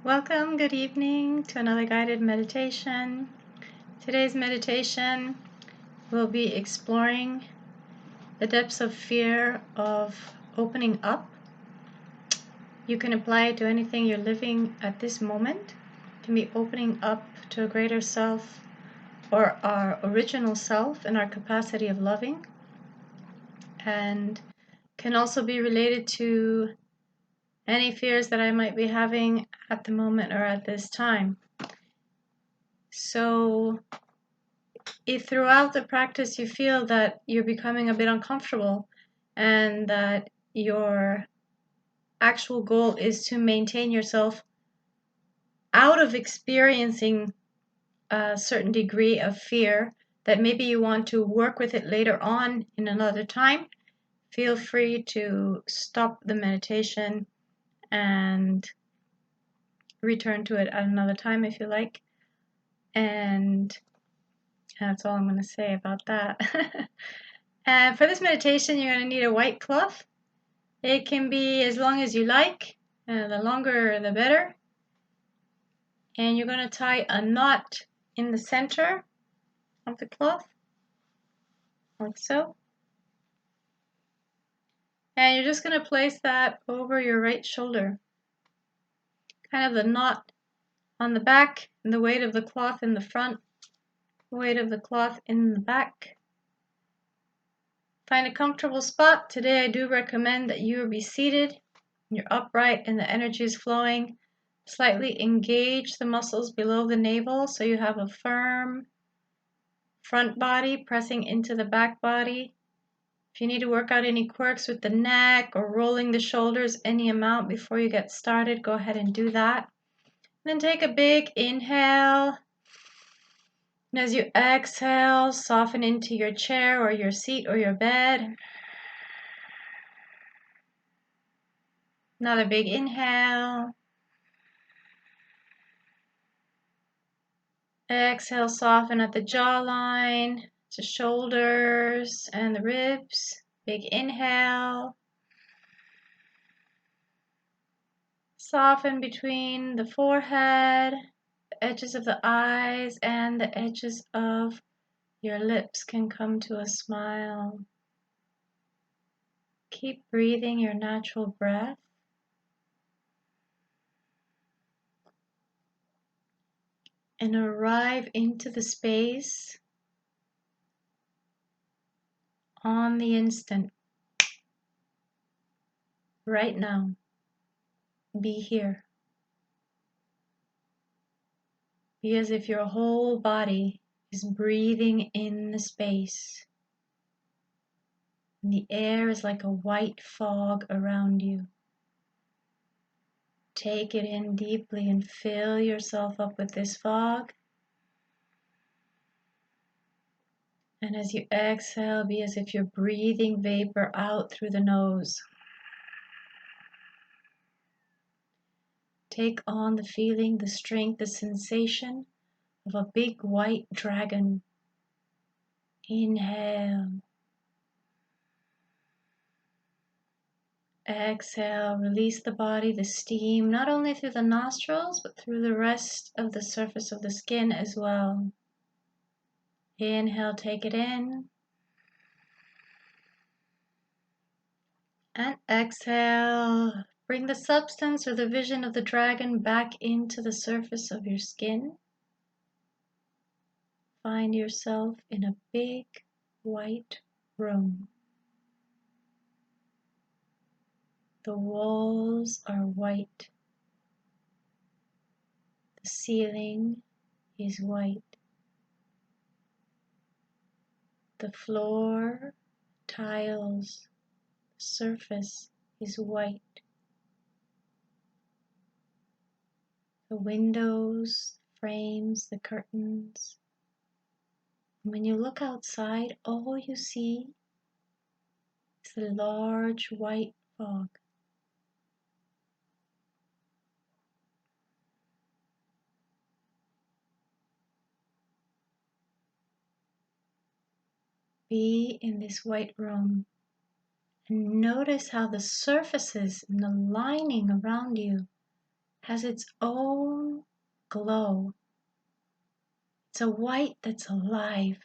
Welcome, good evening to another guided meditation. Today's meditation will be exploring the depths of fear of opening up. You can apply it to anything you're living at this moment. It can be opening up to a greater self or our original self and our capacity of loving, and can also be related to any fears that I might be having at the moment or at this time. So if throughout the practice you feel that you're becoming a bit uncomfortable and that your actual goal is to maintain yourself out of experiencing a certain degree of fear, that maybe you want to work with it later on in another time, feel free to stop the meditation and return to it at another time if you like. And that's all I'm going to say about that. And for this meditation, you're going to need a white cloth. It can be as long as you like, the longer the better. And you're going to tie a knot in the center of the cloth, like so. And you're just going to place that over your right shoulder. Kind of the knot on the back, and the weight of the cloth in the front, weight of the cloth in the back. Find a comfortable spot. Today I do recommend that you be seated, you're upright and the energy is flowing. Slightly engage the muscles below the navel so you have a firm front body pressing into the back body. If you need to work out any quirks with the neck or rolling the shoulders any amount before you get started, go ahead and do that. Then take a big inhale. And as you exhale, soften into your chair or your seat or your bed. Another big inhale. Exhale, soften at the jawline, the shoulders and the ribs. Big inhale. Soften between the forehead, the edges of the eyes, and the edges of your lips can come to a smile. Keep breathing your natural breath. And arrive into the space on the instant. Right now. Be here. Be as if your whole body is breathing in the space. And the air is like a white fog around you. Take it in deeply and fill yourself up with this fog. And as you exhale, be as if you're breathing vapor out through the nose. Take on the feeling, the strength, the sensation of a big white dragon. Inhale. Exhale, release the body, the steam, not only through the nostrils, but through the rest of the surface of the skin as well. Inhale, take it in. And exhale, bring the substance or the vision of the dragon back into the surface of your skin. Find yourself in a big white room. The walls are white. The ceiling is white. The floor, tiles, surface is white. The windows, frames, the curtains. And when you look outside, all you see is the large white fog. Be in this white room and notice how the surfaces and the lining around you has its own glow. It's a white that's alive.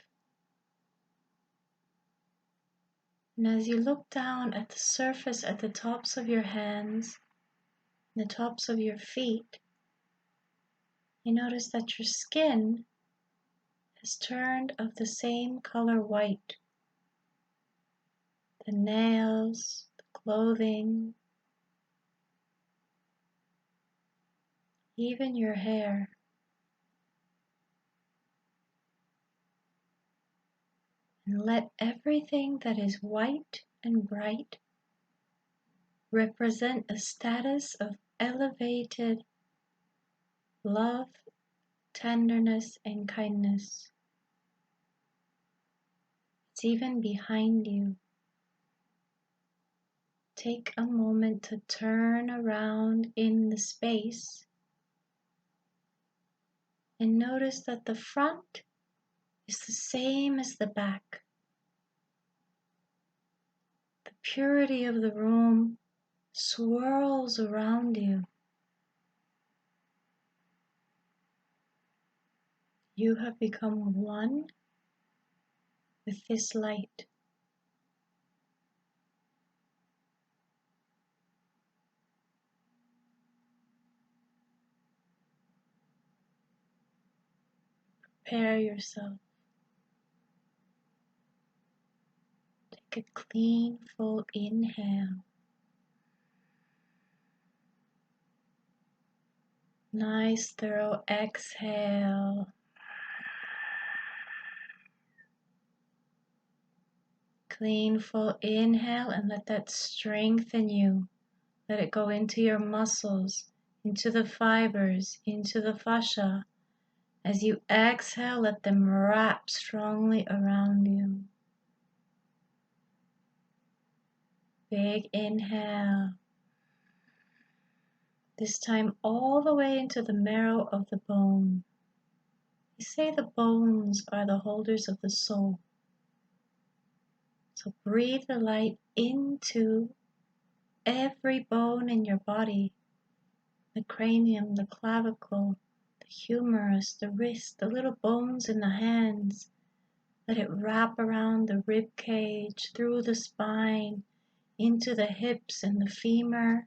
And as you look down at the surface at the tops of your hands, the tops of your feet, you notice that your skin has turned of the same color white. The nails, the clothing, even your hair. And let everything that is white and bright represent a status of elevated love, tenderness, and kindness. It's even behind you. Take a moment to turn around in the space and notice that the front is the same as the back. The purity of the room swirls around you. You have become one with this light. Prepare yourself. Take a clean, full inhale. Nice, thorough exhale. Clean, full inhale, and let that strengthen you. Let it go into your muscles, into the fibers, into the fascia. As you exhale, let them wrap strongly around you. Big inhale. This time all the way into the marrow of the bone. They say the bones are the holders of the soul. So breathe the light into every bone in your body. The cranium, the clavicle, the humerus, the wrist, the little bones in the hands. Let it wrap around the rib cage, through the spine, into the hips and the femur,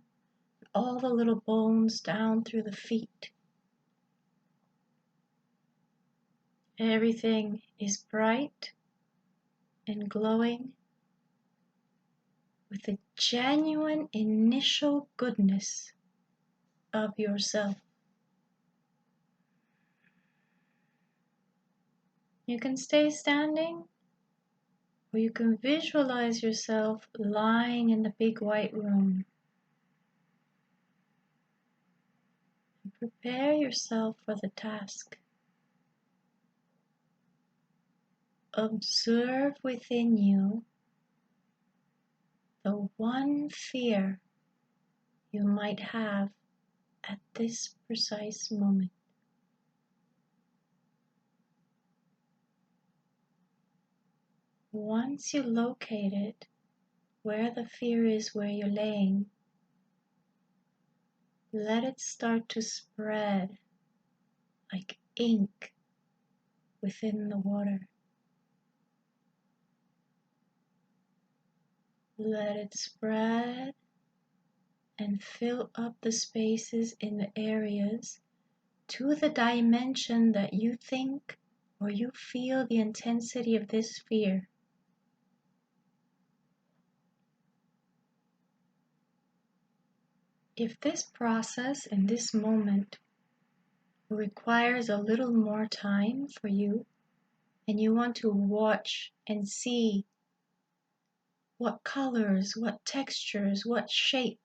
all the little bones down through the feet. Everything is bright and glowing with the genuine initial goodness of yourself. You can stay standing, or you can visualize yourself lying in the big white room. And prepare yourself for the task. Observe within you the one fear you might have at this precise moment. Once you locate it, where the fear is where you're laying, let it start to spread like ink within the water. Let it spread and fill up the spaces in the areas to the dimension that you think or you feel the intensity of this fear. If this process in this moment requires a little more time for you, and you want to watch and see what colors, what textures, what shape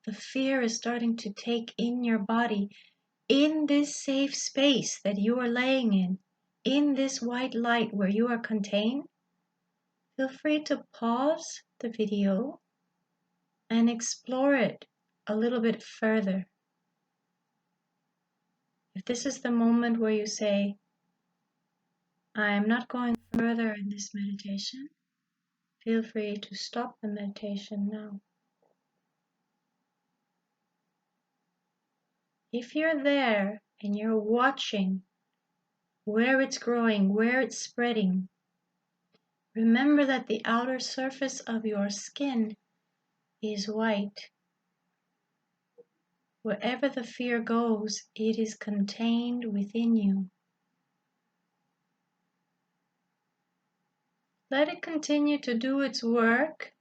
the fear is starting to take in your body, in this safe space that you are laying in this white light where you are contained, feel free to pause the video and explore it a little bit further. If this is the moment where you say, I am not going further in this meditation, feel free to stop the meditation now. If you're there and you're watching where it's growing, where it's spreading, remember that the outer surface of your skin is white. Wherever the fear goes, it is contained within you. Let it continue to do its work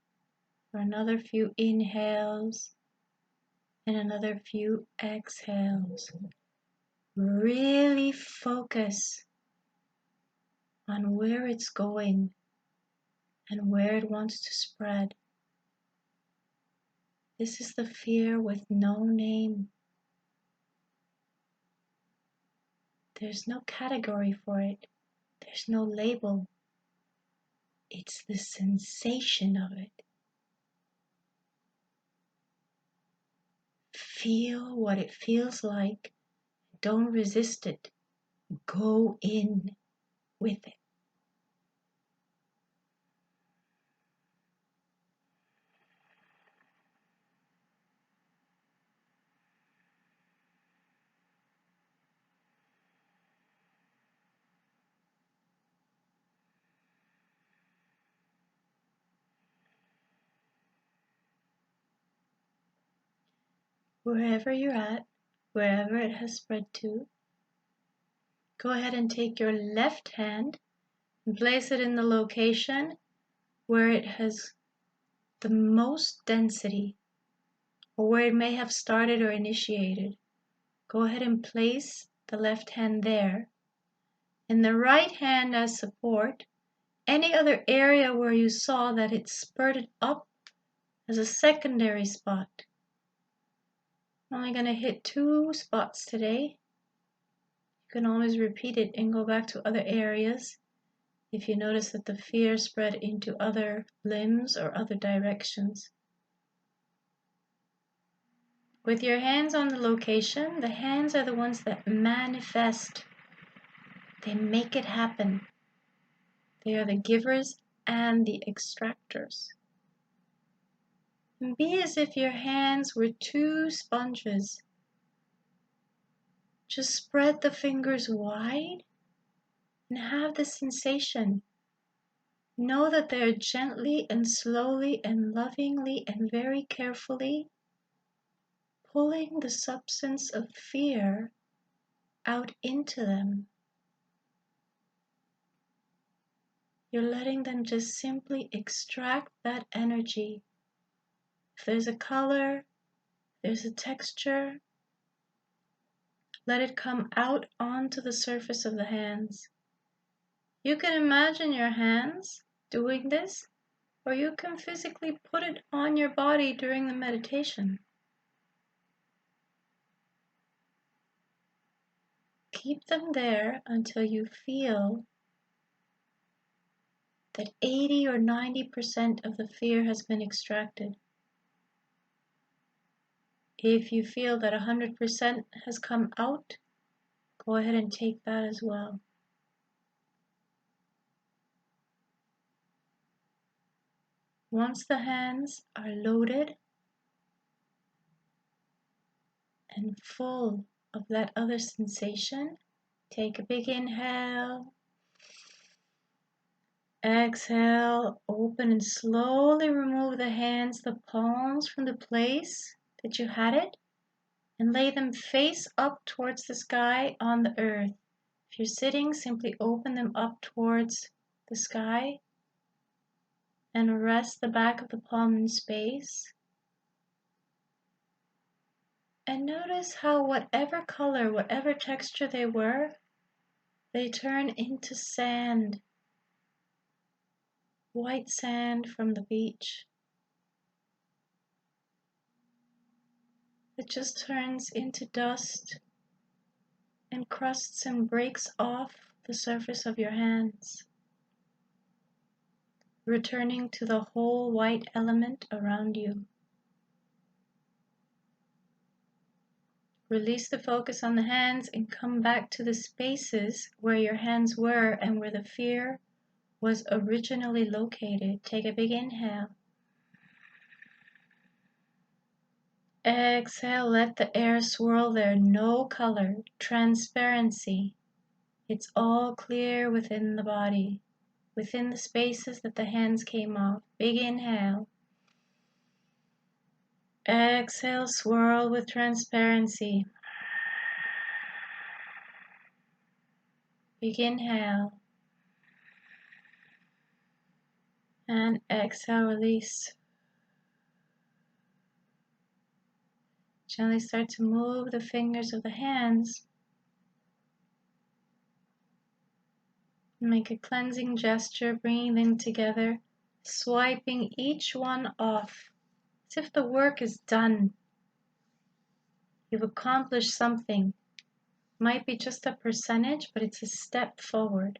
for another few inhales and another few exhales. Really focus on where it's going and where it wants to spread. This is the fear with no name. There's no category for it. There's no label. It's the sensation of it. Feel what it feels like. Don't resist it. Go in with it. Wherever you're at, wherever it has spread to, go ahead and take your left hand and place it in the location where it has the most density, or where it may have started or initiated. Go ahead and place the left hand there, and the right hand as support. Any other area where you saw that it spurted up as a secondary spot. I'm only going to hit 2 spots today. You can always repeat it and go back to other areas if you notice that the fear spread into other limbs or other directions. With your hands on the location, the hands are the ones that manifest. They make it happen. They are the givers and the extractors. And be as if your hands were 2 sponges. Just spread the fingers wide and have the sensation. Know that they are gently and slowly and lovingly and very carefully pulling the substance of fear out into them. You're letting them just simply extract that energy. If there's a color, there's a texture, let it come out onto the surface of the hands. You can imagine your hands doing this, or you can physically put it on your body during the meditation. Keep them there until you feel that 80 or 90% of the fear has been extracted. If you feel that 100% has come out, go ahead and take that as well. Once the hands are loaded and full of that other sensation, take a big inhale. Exhale, open and slowly remove the hands, the palms from the place that you had it, and lay them face up towards the sky on the earth. If you're sitting, simply open them up towards the sky and rest the back of the palm in space. And notice how whatever color, whatever texture they were, they turn into sand. White sand from the beach. It just turns into dust and crusts and breaks off the surface of your hands, returning to the whole white element around you. Release the focus on the hands and come back to the spaces where your hands were and where the fear was originally located. Take a big inhale. Exhale, let the air swirl there. No color, transparency. It's all clear within the body, within the spaces that the hands came off. Big inhale. Exhale, swirl with transparency. Big inhale. And exhale, release. Gently start to move the fingers of the hands. Make a cleansing gesture, bringing them together, swiping each one off, as if the work is done. You've accomplished something. Might be just a percentage, but it's a step forward.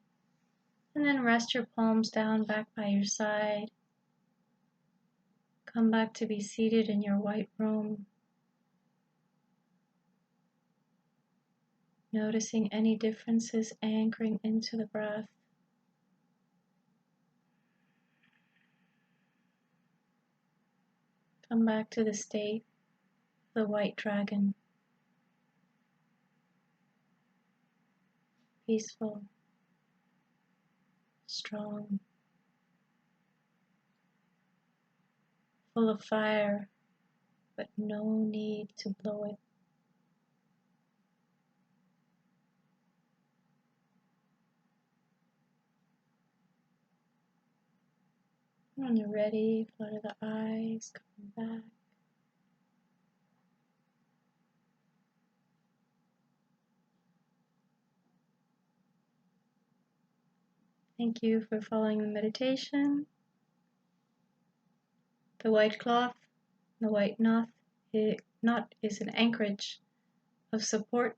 And then rest your palms down back by your side. Come back to be seated in your white room. Noticing any differences, anchoring into the breath. Come back to the state of the white dragon. Peaceful, strong, full of fire, but no need to blow it. When you're ready, flutter the eyes, coming back. Thank you for following the meditation. The white cloth, the white knot is an anchorage of support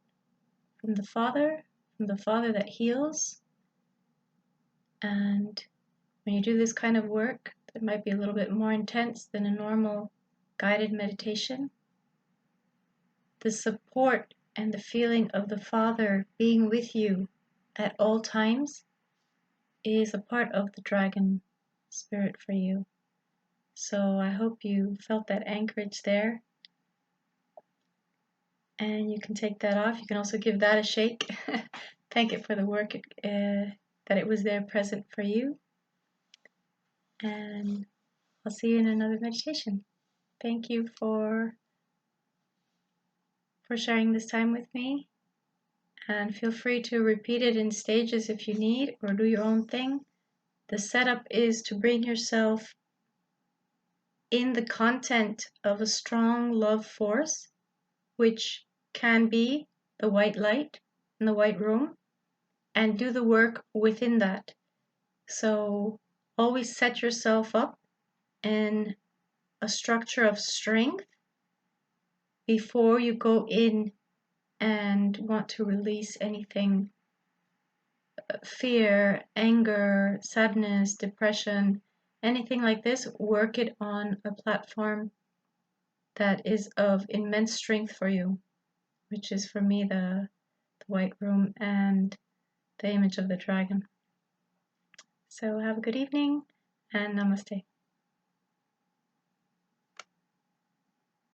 from the Father that heals. And when you do this kind of work, that might be a little bit more intense than a normal guided meditation. The support and the feeling of the Father being with you at all times is a part of the dragon spirit for you. So I hope you felt that anchorage there. And you can take that off. You can also give that a shake. Thank it for the work that it was there present for you. And I'll see you in another meditation. Thank you for sharing this time with me. And feel free to repeat it in stages if you need, or do your own thing. The setup is to bring yourself in the content of a strong love force, which can be the white light in the white room, and do the work within that. So always set yourself up in a structure of strength before you go in and want to release anything. Fear, anger, sadness, depression, anything like this, work it on a platform that is of immense strength for you, which is for me the white room and the image of the dragon. So have a good evening and namaste.